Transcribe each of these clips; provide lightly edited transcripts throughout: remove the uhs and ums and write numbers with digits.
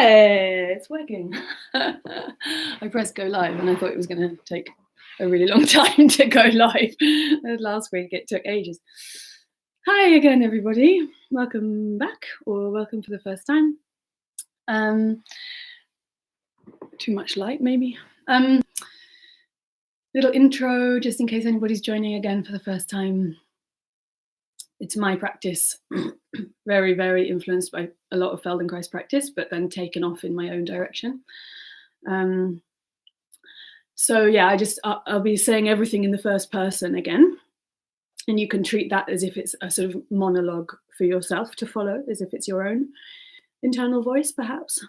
Hey, it's working. I pressed go live and I thought it was going to take a really long time to go live. Last week it took ages. Hi again, everybody. Welcome back, or welcome for the first time. Too much light, maybe. Little intro, just in case anybody's joining again for the first time. It's my practice, very, very influenced by a lot of Feldenkrais practice, but then taken off in my own direction. So yeah, I'll be saying everything in the first person again, and you can treat that as if it's a sort of monologue for yourself to follow, as if it's your own internal voice, perhaps.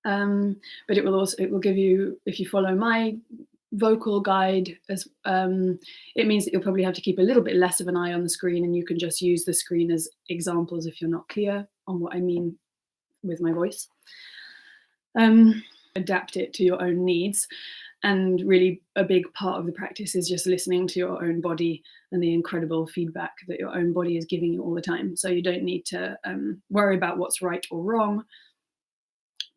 But it will give you, if you follow my vocal guide, as it means that you'll probably have to keep a little bit less of an eye on the screen, and you can just use the screen as examples if you're not clear on what I mean with my voice. Adapt it to your own needs. And really a big part of the practice is just listening to your own body and the incredible feedback that your own body is giving you all the time. So you don't need to worry about what's right or wrong,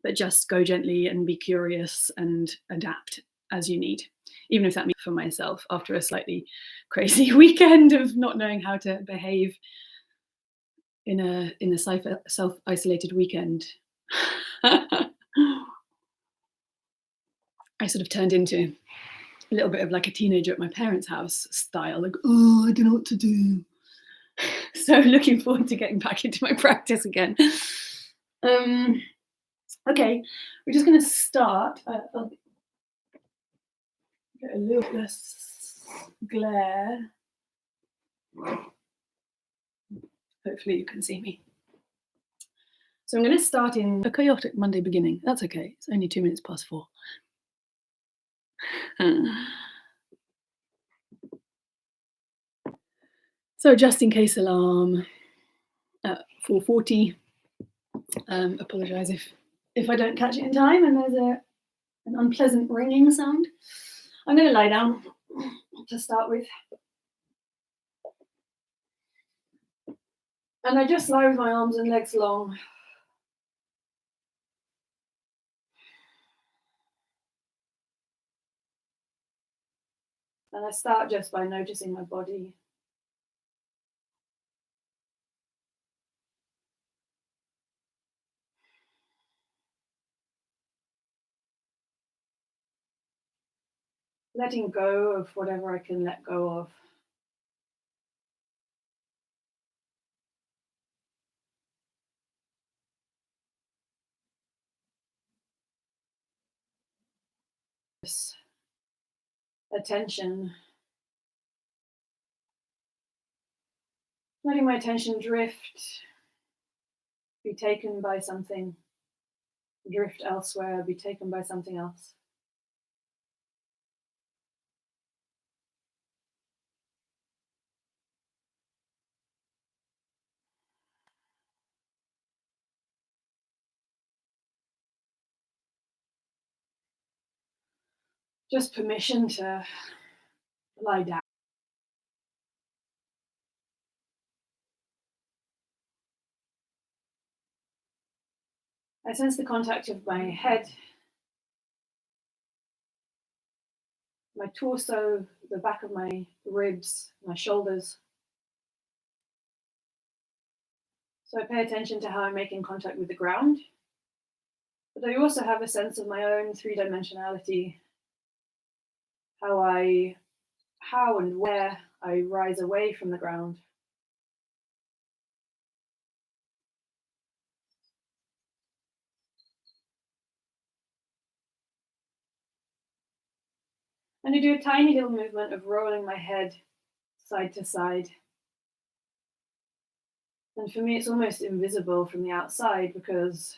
but just go gently and be curious and adapt as you need. Even if that means, for myself, after a slightly crazy weekend of not knowing how to behave in a self-isolated weekend, I sort of turned into a little bit of like a teenager at my parents' house style, like, oh, I don't know what to do. So looking forward to getting back into my practice again. Okay, we're just going to start. I'll get a little less glare. Hopefully you can see me. So I'm going to start in a chaotic Monday beginning. That's okay. It's only 2 minutes past 4. So just in case alarm at 4:40. Apologise if I don't catch it in time and there's an unpleasant ringing sound. I'm going to lie down to start with. And I just lie with my arms and legs long. And I start just by noticing my body. Letting go of whatever I can let go of. This attention. Letting my attention drift, be taken by something, drift elsewhere, be taken by something else. Just permission to lie down. I sense the contact of my head, my torso, the back of my ribs, my shoulders. So I pay attention to how I'm making contact with the ground. But I also have a sense of my own three-dimensionality, how and where I rise away from the ground. And I do a tiny little movement of rolling my head side to side. And for me, it's almost invisible from the outside because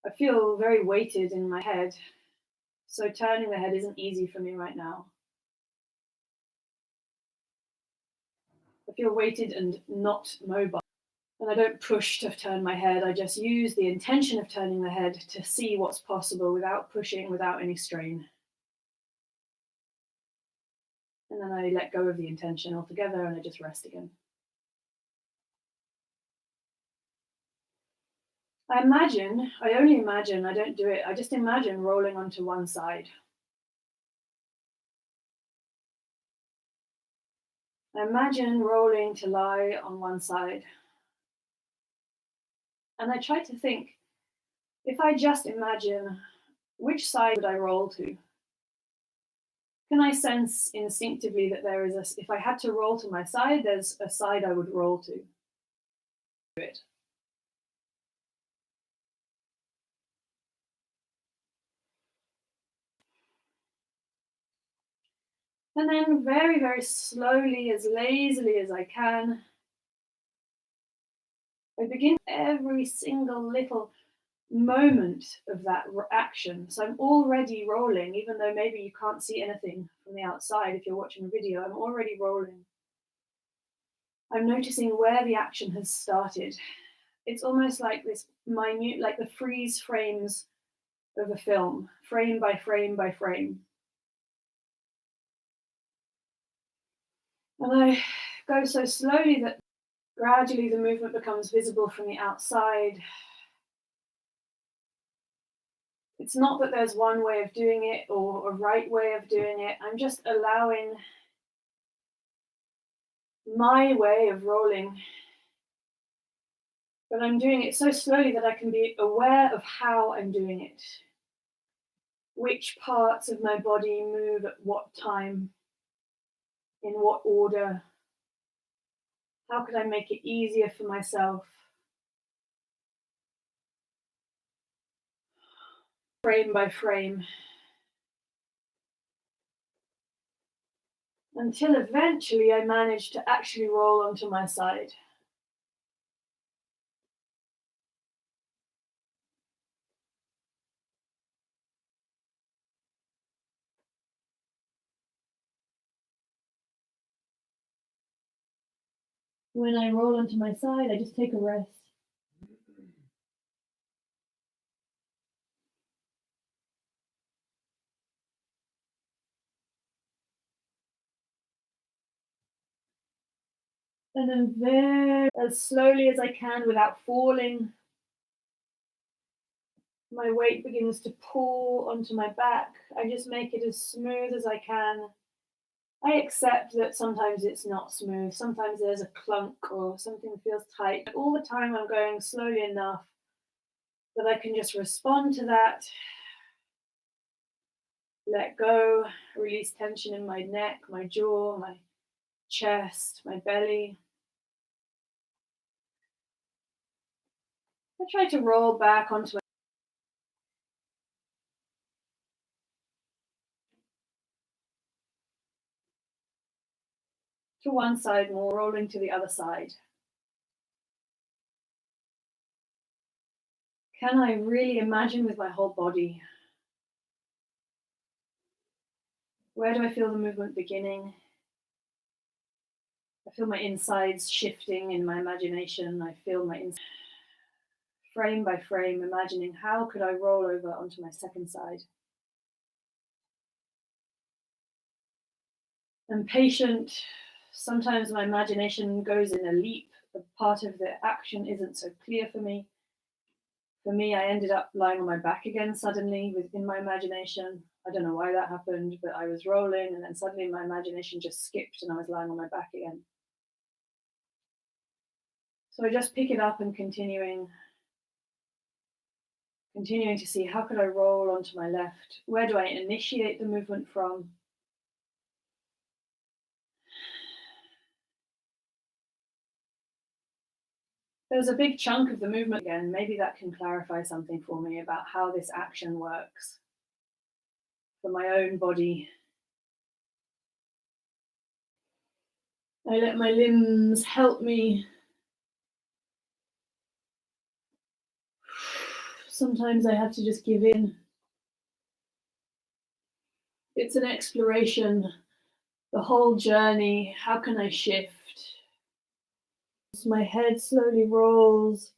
I feel very weighted in my head. So turning the head isn't easy for me right now. I feel weighted and not mobile. And I don't push to turn my head. I just use the intention of turning the head to see what's possible without pushing, without any strain. And then I let go of the intention altogether and I just rest again. I only imagine, I don't do it, I just imagine rolling onto one side. I imagine rolling to lie on one side. And I try to think, if I just imagine, which side would I roll to? Can I sense instinctively that there is if I had to roll to my side, there's a side I would roll to? It. And then very, very slowly, as lazily as I can, I begin every single little moment of that action. So I'm already rolling, even though maybe you can't see anything from the outside if you're watching a video, I'm already rolling. I'm noticing where the action has started. It's almost like this minute, like the freeze frames of a film, frame by frame by frame. And I go so slowly that gradually the movement becomes visible from the outside. It's not that there's one way of doing it or a right way of doing it. I'm just allowing my way of rolling. But I'm doing it so slowly that I can be aware of how I'm doing it. Which parts of my body move at what time, in what order. How could I make it easier for myself? Frame by frame. Until eventually I managed to actually roll onto my side. When I roll onto my side, I just take a rest. And then very as slowly as I can without falling, my weight begins to pull onto my back. I just make it as smooth as I can. I accept that sometimes it's not smooth. Sometimes there's a clunk or something feels tight. But all the time I'm going slowly enough that I can just respond to that, let go, release tension in my neck, my jaw, my chest, my belly. I try to roll back onto to one side more, rolling to the other side. Can I really imagine with my whole body? Where do I feel the movement beginning? I feel my insides shifting in my imagination. I feel my frame by frame, imagining how could I roll over onto my second side. I'm patient. Sometimes my imagination goes in a leap. A part of the action isn't so clear for me. For me, I ended up lying on my back again suddenly within my imagination. I don't know why that happened, but I was rolling and then suddenly my imagination just skipped and I was lying on my back again. So I just pick it up and continuing to see how could I roll onto my left? Where do I initiate the movement from? There's a big chunk of the movement again. Maybe that can clarify something for me about how this action works for my own body. I let my limbs help me. Sometimes I have to just give in. It's an exploration, the whole journey. How can I shift? My head slowly rolls,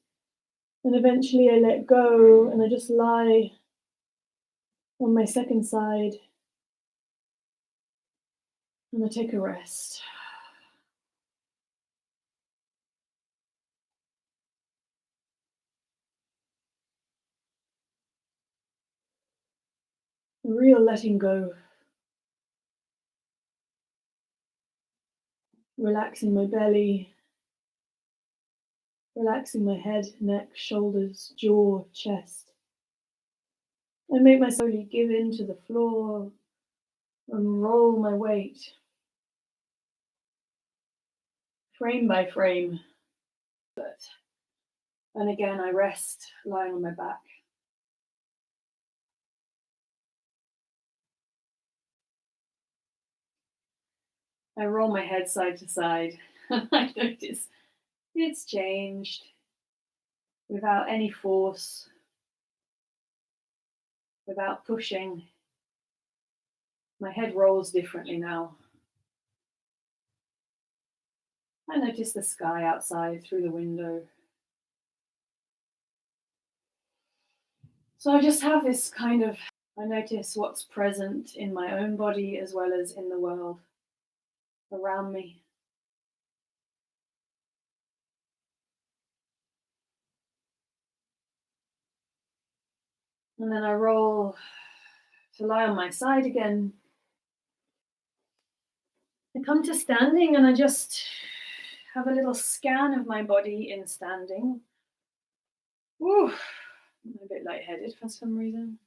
and eventually I let go and I just lie on my second side and I take a rest. A real letting go, relaxing my belly, relaxing my head, neck, shoulders, jaw, chest. I make myself slowly give in to the floor and roll my weight, frame by frame. And again, I rest lying on my back. I roll my head side to side. I notice it's changed without any force, without pushing. My head rolls differently now. I notice the sky outside through the window. So I just have this kind of, I notice what's present in my own body as well as in the world around me. And then I roll to lie on my side again. I come to standing and I just have a little scan of my body in standing. Ooh, I'm a bit lightheaded for some reason.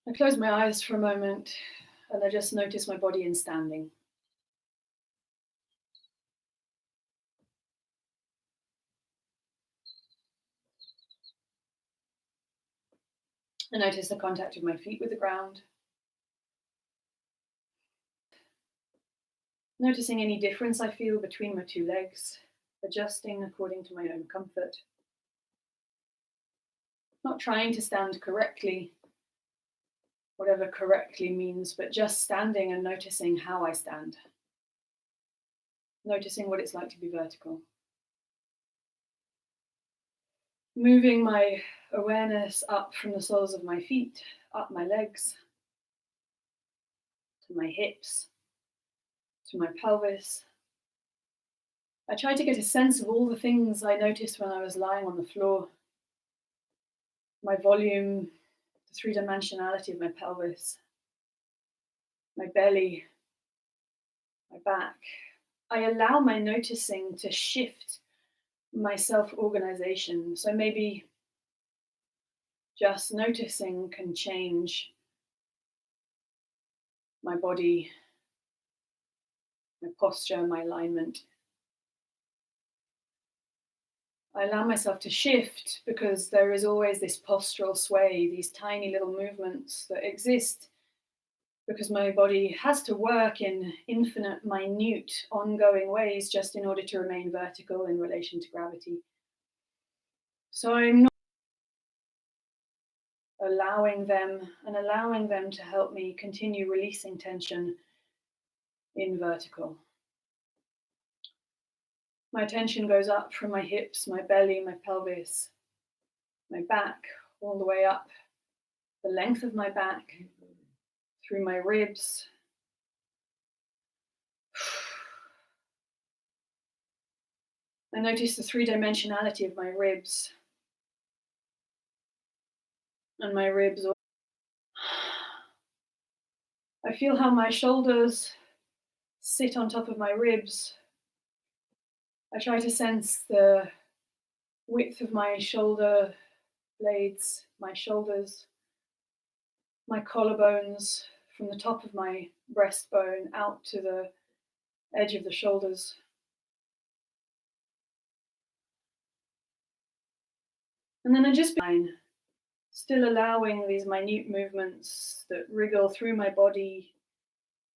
I close my eyes for a moment and I just notice my body in standing. I notice the contact of my feet with the ground. Noticing any difference I feel between my two legs, adjusting according to my own comfort. Not trying to stand correctly, whatever correctly means, but just standing and noticing how I stand. Noticing what it's like to be vertical. Moving my awareness up from the soles of my feet, up my legs, to my hips, to my pelvis. I try to get a sense of all the things I noticed when I was lying on the floor. My volume, the three-dimensionality of my pelvis, my belly, my back. I allow my noticing to shift my self-organization. So maybe just noticing can change my body, my posture, my alignment. I allow myself to shift because there is always this postural sway, these tiny little movements that exist because my body has to work in infinite, minute, ongoing ways just in order to remain vertical in relation to gravity. So I'm not allowing them to help me continue releasing tension in vertical. My attention goes up from my hips, my belly, my pelvis, my back, all the way up the length of my back, through my ribs. I notice the three-dimensionality of my ribs. And my ribs. I feel how my shoulders sit on top of my ribs. I try to sense the width of my shoulder blades, my shoulders, my collarbones from the top of my breastbone out to the edge of the shoulders. And then I just still allowing these minute movements that wriggle through my body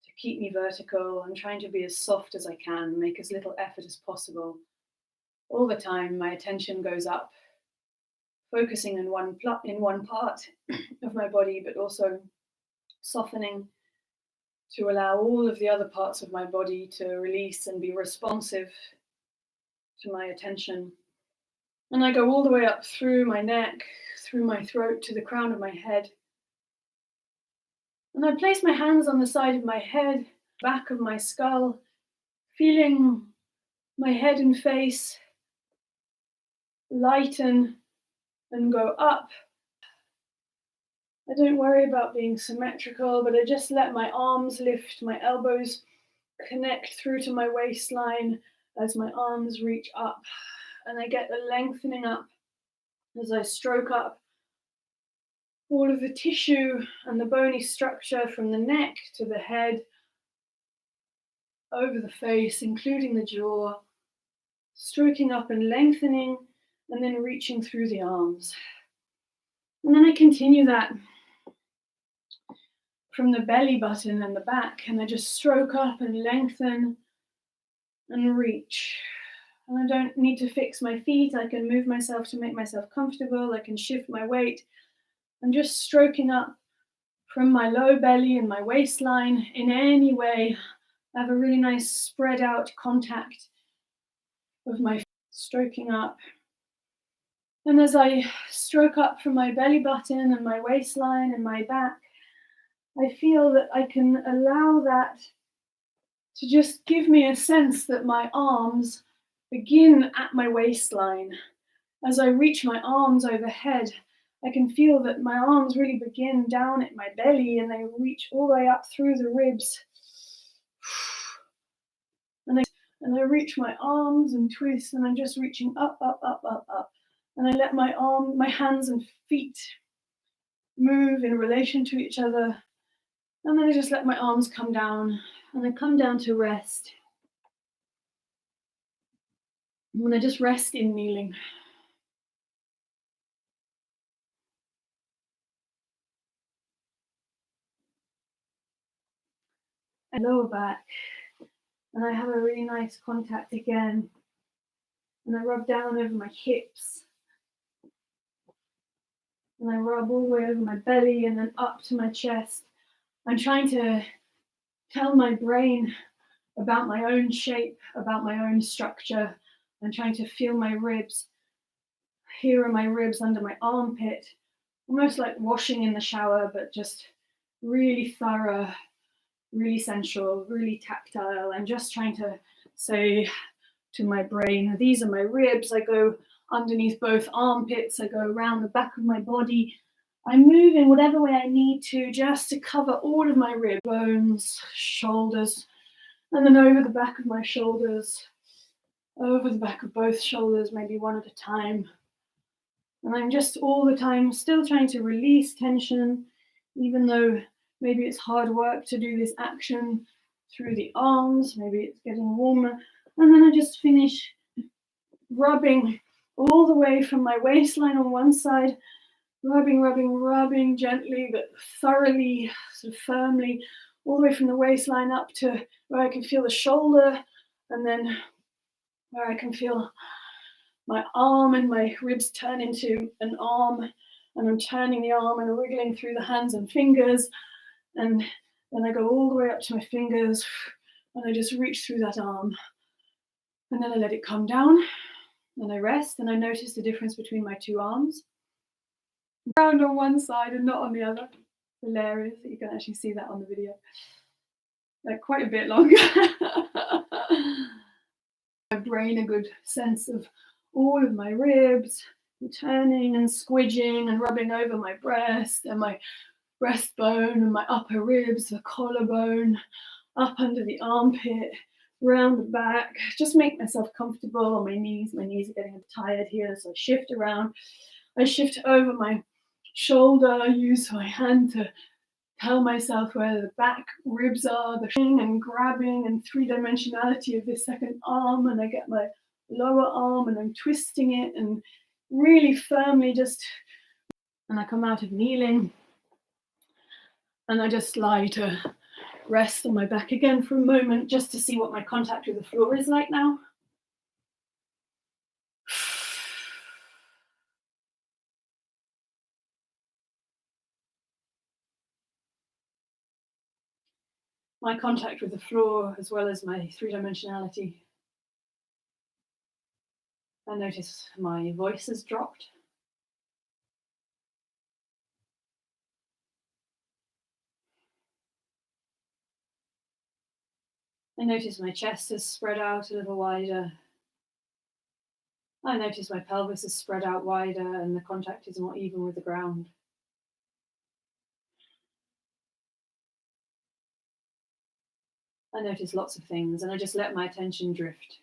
to keep me vertical. I'm trying to be as soft as I can, make as little effort as possible. All the time, my attention goes up, focusing in one part of my body, but also softening to allow all of the other parts of my body to release and be responsive to my attention. And I go all the way up through my neck, through my throat to the crown of my head. And I place my hands on the side of my head, back of my skull, feeling my head and face lighten and go up. I don't worry about being symmetrical, but I just let my arms lift, my elbows connect through to my waistline as my arms reach up. And I get the lengthening up as I stroke up all of the tissue and the bony structure from the neck to the head, over the face, including the jaw, stroking up and lengthening, and then reaching through the arms. And then I continue that from the belly button and the back, and I just stroke up and lengthen and reach. And I don't need to fix my feet. I can move myself to make myself comfortable. I can shift my weight. I'm just stroking up from my low belly and my waistline in any way. I have a really nice spread out contact of my stroking up. And as I stroke up from my belly button and my waistline and my back, I feel that I can allow that to just give me a sense that my arms begin at my waistline. As I reach my arms overhead, I can feel that my arms really begin down at my belly and they reach all the way up through the ribs. And I reach my arms and twist, and I'm just reaching up, up, up, up, up. And I let my hands and feet move in relation to each other. And then I just let my arms come down, and I come down to rest. And I just rest in kneeling. And lower back. And I have a really nice contact again. And I rub down over my hips. And I rub all the way over my belly and then up to my chest. I'm trying to tell my brain about my own shape, about my own structure. I'm trying to feel my ribs. Here are my ribs under my armpit, almost like washing in the shower, but just really thorough, really sensual, really tactile. I'm just trying to say to my brain, these are my ribs. I go underneath both armpits. I go around the back of my body. I move in whatever way I need to just to cover all of my rib bones, shoulders, and then over the back of my shoulders, over the back of both shoulders, maybe one at a time. And I'm just all the time still trying to release tension, even though maybe it's hard work to do this action through the arms, maybe it's getting warmer. And then I just finish rubbing all the way from my waistline on one side, rubbing gently but thoroughly, sort of firmly, all the way from the waistline up to where I can feel the shoulder, and then where I can feel my arm and my ribs turn into an arm, and I'm turning the arm and wiggling through the hands and fingers, and then I go all the way up to my fingers, and I just reach through that arm, and then I let it come down, and I rest, and I notice the difference between my two arms. Round on one side and not on the other. Hilarious that you can actually see that on the video. Like quite a bit longer. My brain a good sense of all of my ribs, turning and squidging and rubbing over my breast and my breastbone and my upper ribs, the collarbone, up under the armpit, round the back. Just make myself comfortable on my knees. My knees are getting tired here, so I shift around. I shift over my shoulder, I use my hand to tell myself where the back ribs are, the and grabbing and three-dimensionality of this second arm, and I get my lower arm and I'm twisting it and really firmly and I come out of kneeling and I just lie to rest on my back again for a moment just to see what my contact with the floor is like now. My contact with the floor as well as my three-dimensionality. I notice my voice has dropped. I notice my chest is spread out a little wider. I notice my pelvis is spread out wider and the contact is more even with the ground. I notice lots of things and I just let my attention drift.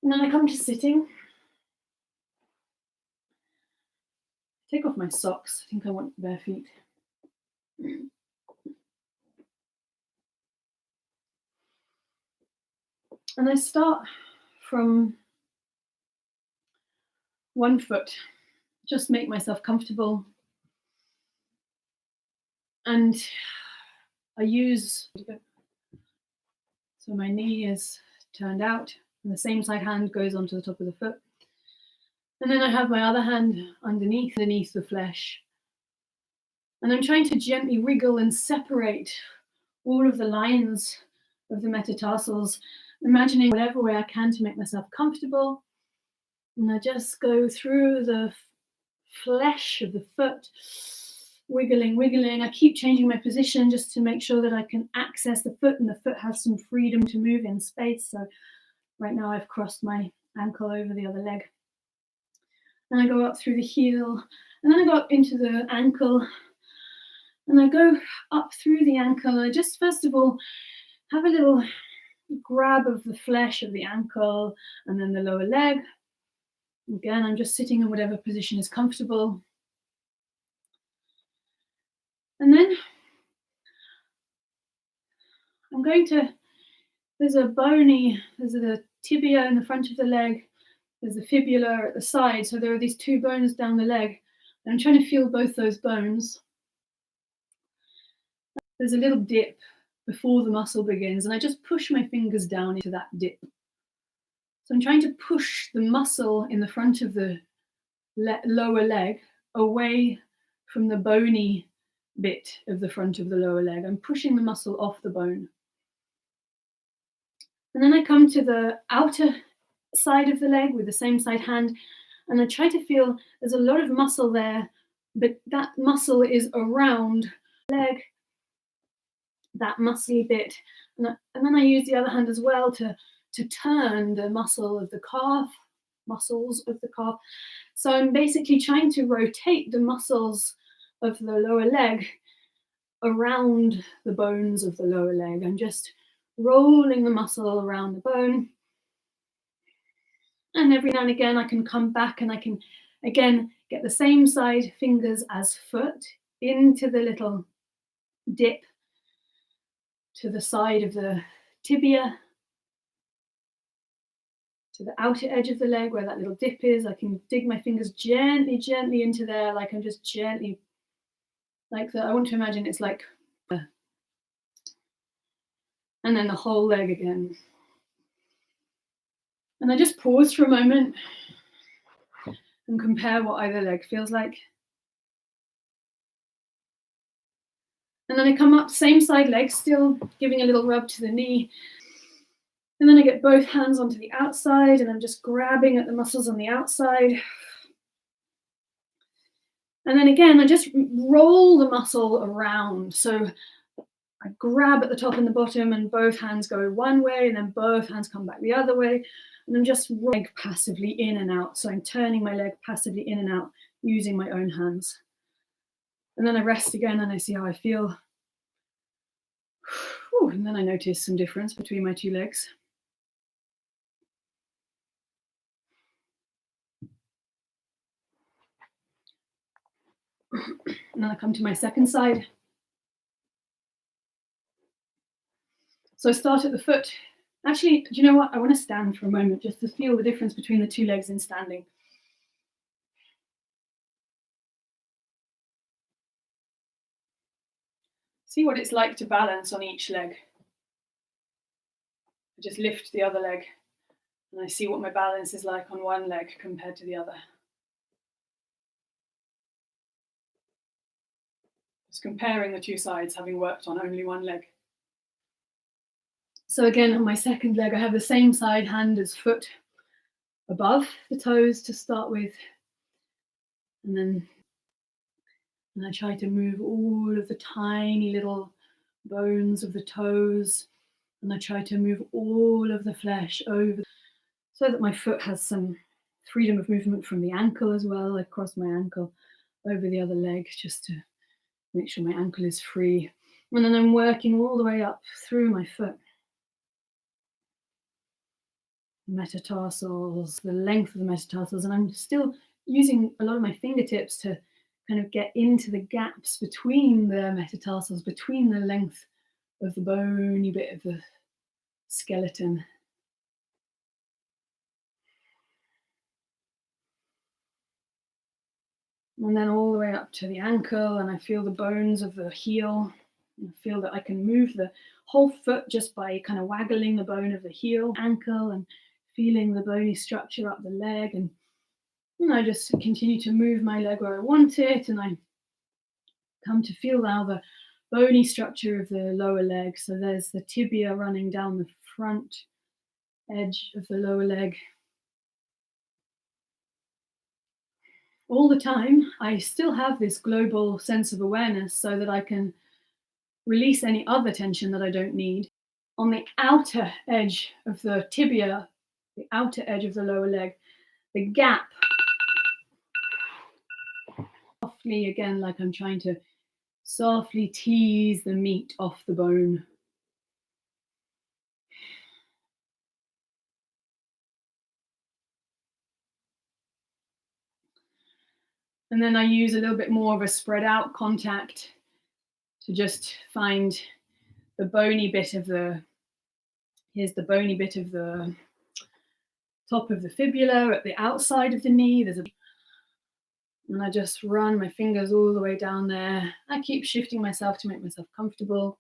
And then I come to sitting. Take off my socks. I think I want bare feet. And I start from one foot, just make myself comfortable. And I use, so my knee is turned out and the same side hand goes onto the top of the foot. And then I have my other hand underneath the flesh. And I'm trying to gently wriggle and separate all of the lines of the metatarsals, imagining whatever way I can to make myself comfortable. And I just go through the flesh of the foot, wiggling. I keep changing my position just to make sure that I can access the foot and the foot has some freedom to move in space. So right now I've crossed my ankle over the other leg. And I go up through the heel, and then I go up into the ankle, and I go up through the ankle. I just, first of all, have a little grab of the flesh of the ankle and then the lower leg. Again, I'm just sitting in whatever position is comfortable. And then I'm going to, there's a tibia in the front of the leg, there's a fibula at the side. So there are these two bones down the leg. And I'm trying to feel both those bones. There's a little dip before the muscle begins, and I just push my fingers down into that dip. So I'm trying to push the muscle in the front of the lower leg away from the bony bit of the front of the lower leg. I'm pushing the muscle off the bone. And then I come to the outer side of the leg with the same side hand, and I try to feel there's a lot of muscle there, but that muscle is around the leg, that muscly bit. And then I use the other hand as well to turn the muscles of the calf. So I'm basically trying to rotate the muscles of the lower leg around the bones of the lower leg. I'm just rolling the muscle around the bone. And every now and again, I can come back and I can, again, get the same side fingers as foot into the little dip to the side of the tibia, to the outer edge of the leg where that little dip is. I can dig my fingers gently into there, like I'm just gently, like that. I want to imagine it's like, and then the whole leg again. And I just pause for a moment and compare what either leg feels like. And then I come up, same side leg, still giving a little rub to the knee. And then I get both hands onto the outside and I'm just grabbing at the muscles on the outside. And then again, I just roll the muscle around. So I grab at the top and the bottom and both hands go one way and then both hands come back the other way. And I'm just leg passively in and out. So I'm turning my leg passively in and out using my own hands. And then I rest again and I see how I feel. And then I notice some difference between my two legs. And then I come to my second side. So I start at the foot. Actually, do you know what? I want to stand for a moment just to feel the difference between the two legs in standing. See what it's like to balance on each leg. I just lift the other leg and I see what my balance is like on one leg compared to the other. Just comparing the two sides, having worked on only one leg. So again, on my second leg, I have the same side hand as foot above the toes to start with. And I try to move all of the tiny little bones of the toes And I try to move all of the flesh over so that my foot has some freedom of movement from the ankle as well. I cross my ankle over the other leg just to make sure my ankle is free. And then I'm working all the way up through my foot. Metatarsals, the length of the metatarsals, and I'm still using a lot of my fingertips to kind of get into the gaps between the metatarsals, between the length of the bony bit of the skeleton. And then all the way up to the ankle, and I feel the bones of the heel. I feel that I can move the whole foot just by kind of waggling the bone of the heel, ankle, and feeling the bony structure up the leg. And I just continue to move my leg where I want it, and I come to feel now the bony structure of the lower leg. So there's the tibia running down the front edge of the lower leg. All the time, I still have this global sense of awareness so that I can release any other tension that I don't need. On the outer edge of the tibia, the outer edge of the lower leg, the gap, softly again, like I'm trying to softly tease the meat off the bone. And then I use a little bit more of a spread out contact to just find the bony bit of the, here's the bony bit of the top of the fibula at the outside of the knee. And I just run my fingers all the way down there. I keep shifting myself to make myself comfortable.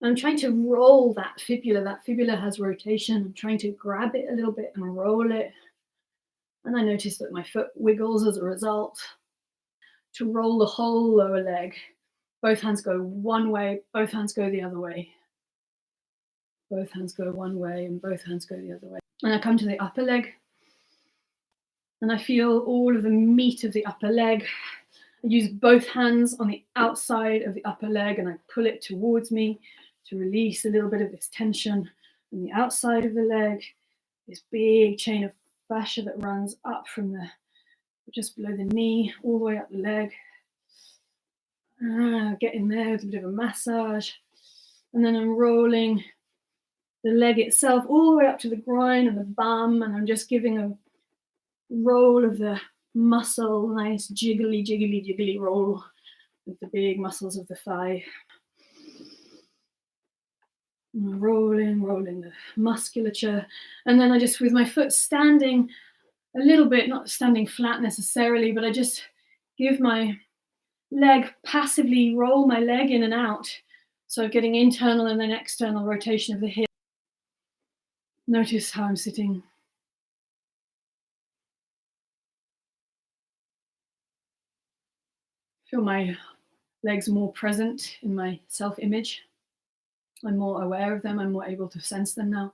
I'm trying to roll that fibula. That fibula has rotation. I'm trying to grab it a little bit and roll it. And I notice that my foot wiggles as a result. To roll the whole lower leg. Both hands go one way, both hands go the other way. Both hands go one way and both hands go the other way. And I come to the upper leg. And I feel all of the meat of the upper leg. I use both hands on the outside of the upper leg and I pull it towards me to release a little bit of this tension on the outside of the leg. This big chain of fascia that runs up from the just below the knee, all the way up the leg. Get in there with a bit of a massage. And then I'm rolling the leg itself all the way up to the groin and the bum, and I'm just giving a roll of the muscle, nice jiggly, jiggly, jiggly roll with the big muscles of the thigh. Rolling the musculature. And then I just, with my foot standing a little bit, not standing flat necessarily, but I just give my leg, passively roll my leg in and out. So getting internal and then external rotation of the hip. Notice how I'm sitting. Feel my legs more present in my self-image. I'm more aware of them. I'm more able to sense them now.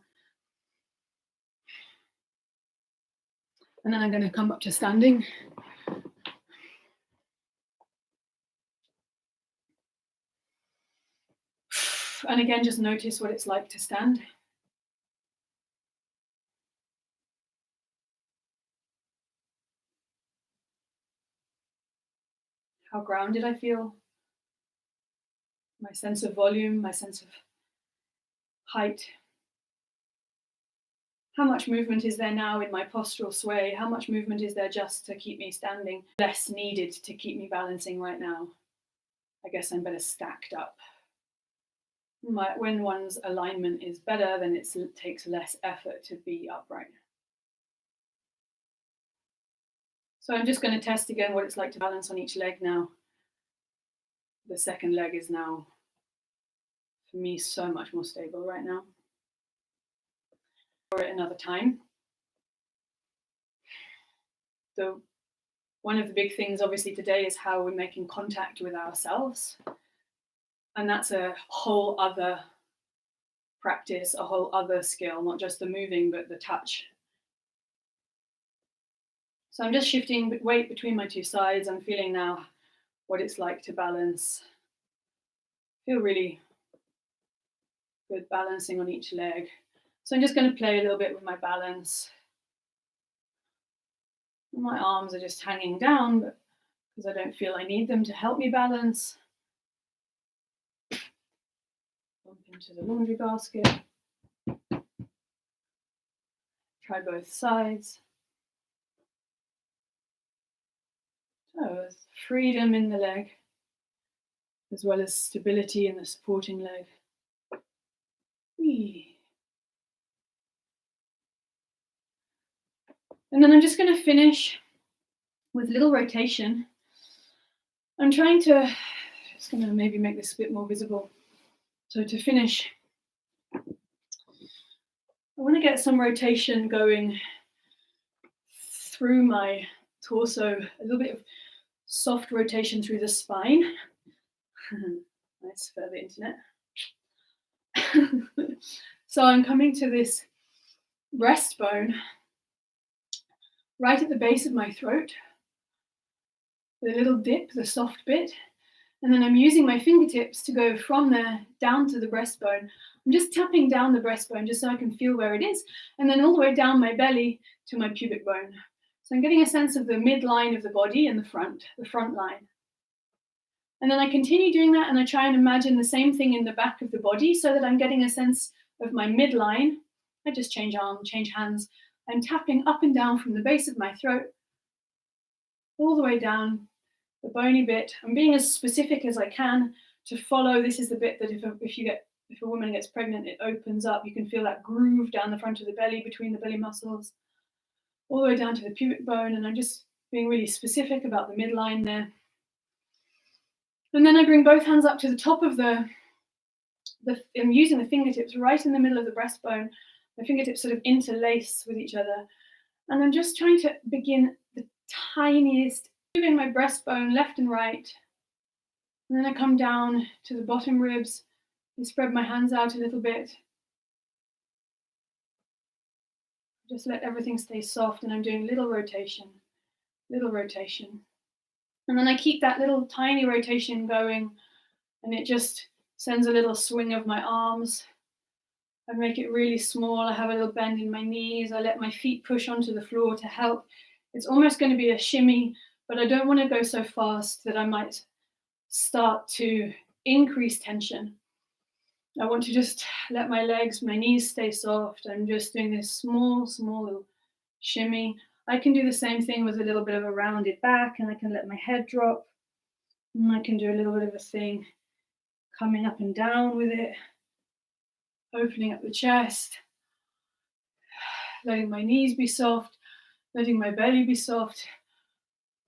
And then I'm going to come up to standing. And again, just notice what it's like to stand. How grounded I feel. My sense of volume, my sense of height. How much movement is there now in my postural sway? How much movement is there just to keep me standing? Less needed to keep me balancing right now. I guess I'm better stacked up. When one's alignment is better, then it takes less effort to be upright. So I'm just going to test again what it's like to balance on each leg now. The second leg is now, for me, so much more stable right now. For it another time. So one of the big things obviously today is how we're making contact with ourselves. And that's a whole other practice, a whole other skill, not just the moving, but the touch. So I'm just shifting weight between my two sides. I'm feeling now what it's like to balance. Feel really Good, balancing on each leg. So I'm just going to play a little bit with my balance. My arms are just hanging down, but because I don't feel I need them to help me balance. Bump into the laundry basket. Try both sides. So freedom in the leg, as well as stability in the supporting leg. And then I'm just going to finish with a little rotation. I'm trying to, just going to maybe make this a bit more visible. So to finish, I want to get some rotation going through my torso, a little bit of soft rotation through the spine. Nice for the internet. So I'm coming to this breastbone right at the base of my throat, the little dip, the soft bit, and then I'm using my fingertips to go from there down to the breastbone. I'm just tapping down the breastbone just so I can feel where it is, and then all the way down my belly to my pubic bone. So I'm getting a sense of the midline of the body and the front line. And then I continue doing that, and I try and imagine the same thing in the back of the body so that I'm getting a sense of my midline. I just change arm, change hands. I'm tapping up and down from the base of my throat, all the way down the bony bit. I'm being as specific as I can to follow. This is the bit that if a woman gets pregnant, it opens up. You can feel that groove down the front of the belly, between the belly muscles, all the way down to the pubic bone. And I'm just being really specific about the midline there. And then I bring both hands up to the top of I'm using the fingertips right in the middle of the breastbone. My fingertips sort of interlace with each other. And I'm just trying to begin the tiniest, moving my breastbone left and right. And then I come down to the bottom ribs and spread my hands out a little bit. Just let everything stay soft, and I'm doing little rotation. And then I keep that little tiny rotation going, and it just sends a little swing of my arms. I make it really small. I have a little bend in my knees. I let my feet push onto the floor to help. It's almost going to be a shimmy, but I don't want to go so fast that I might start to increase tension. I want to just let my legs, my knees stay soft. I'm just doing this small little shimmy. I can do the same thing with a little bit of a rounded back, and I can let my head drop. And I can do a little bit of a thing coming up and down with it, opening up the chest, letting my knees be soft, letting my belly be soft,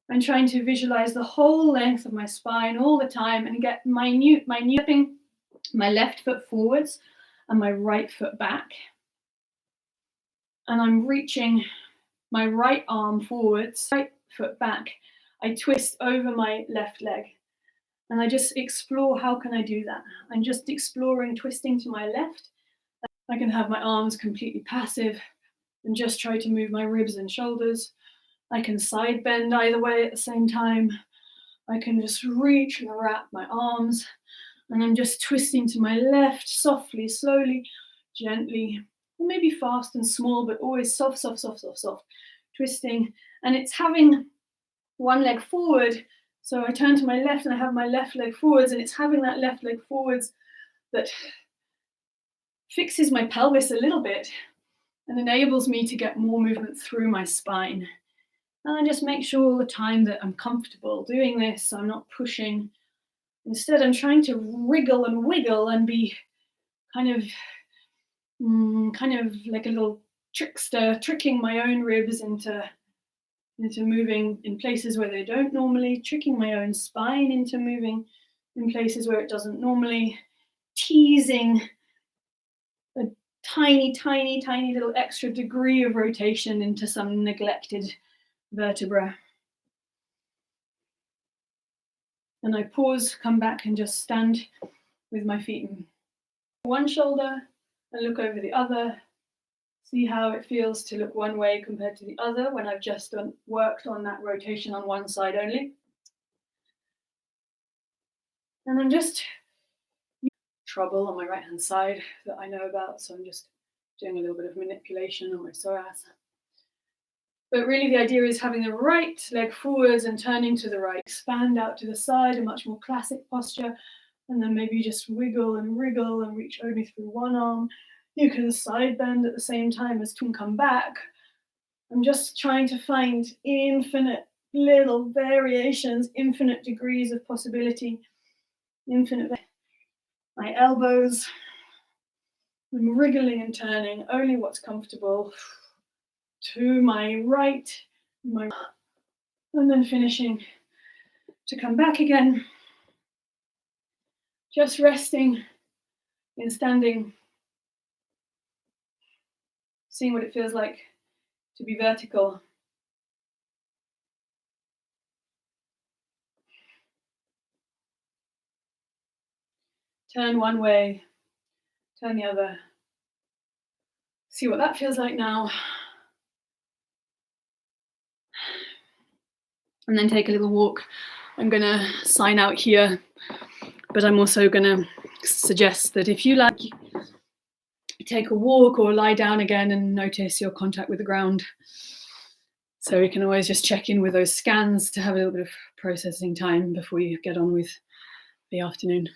and trying to visualize the whole length of my spine all the time and get minute my left foot forwards and my right foot back. And I'm reaching my right arm forwards, right foot back. I twist over my left leg. And I just explore, how can I do that? I'm just exploring twisting to my left. I can have my arms completely passive and just try to move my ribs and shoulders. I can side bend either way at the same time. I can just reach and wrap my arms. And I'm just twisting to my left, softly, slowly, gently, or maybe fast and small, but always soft, twisting. And it's having one leg forward. So I turn to my left and I have my left leg forwards, and it's having that left leg forwards that fixes my pelvis a little bit and enables me to get more movement through my spine. And I just make sure all the time that I'm comfortable doing this. So I'm not pushing. Instead, I'm trying to wriggle and wiggle and be kind of like a little trickster, tricking my own ribs into moving in places where they don't normally, tricking my own spine into moving in places where it doesn't normally, teasing a tiny little extra degree of rotation into some neglected vertebra. And I pause, come back, and just stand with my feet in one shoulder and look over the other. See how it feels to look one way compared to the other when I've just worked on that rotation on one side only. And I'm just trouble on my right hand side that I know about, so I'm just doing a little bit of manipulation on my psoas. But really the idea is having the right leg forwards and turning to the right, expand out to the side, a much more classic posture, and then maybe just wiggle and wriggle and reach only through one arm. You can side bend at the same time as you can come back. I'm just trying to find infinite little variations, infinite degrees of possibility, infinite. My elbows, I'm wriggling and turning, only what's comfortable. To my right, and then finishing to come back again. Just resting in standing, seeing what it feels like to be vertical. Turn one way, turn the other. See what that feels like now. And then take a little walk. I'm going to sign out here, but I'm also going to suggest that if you like, take a walk or lie down again and notice your contact with the ground. So we can always just check in with those scans to have a little bit of processing time before you get on with the afternoon.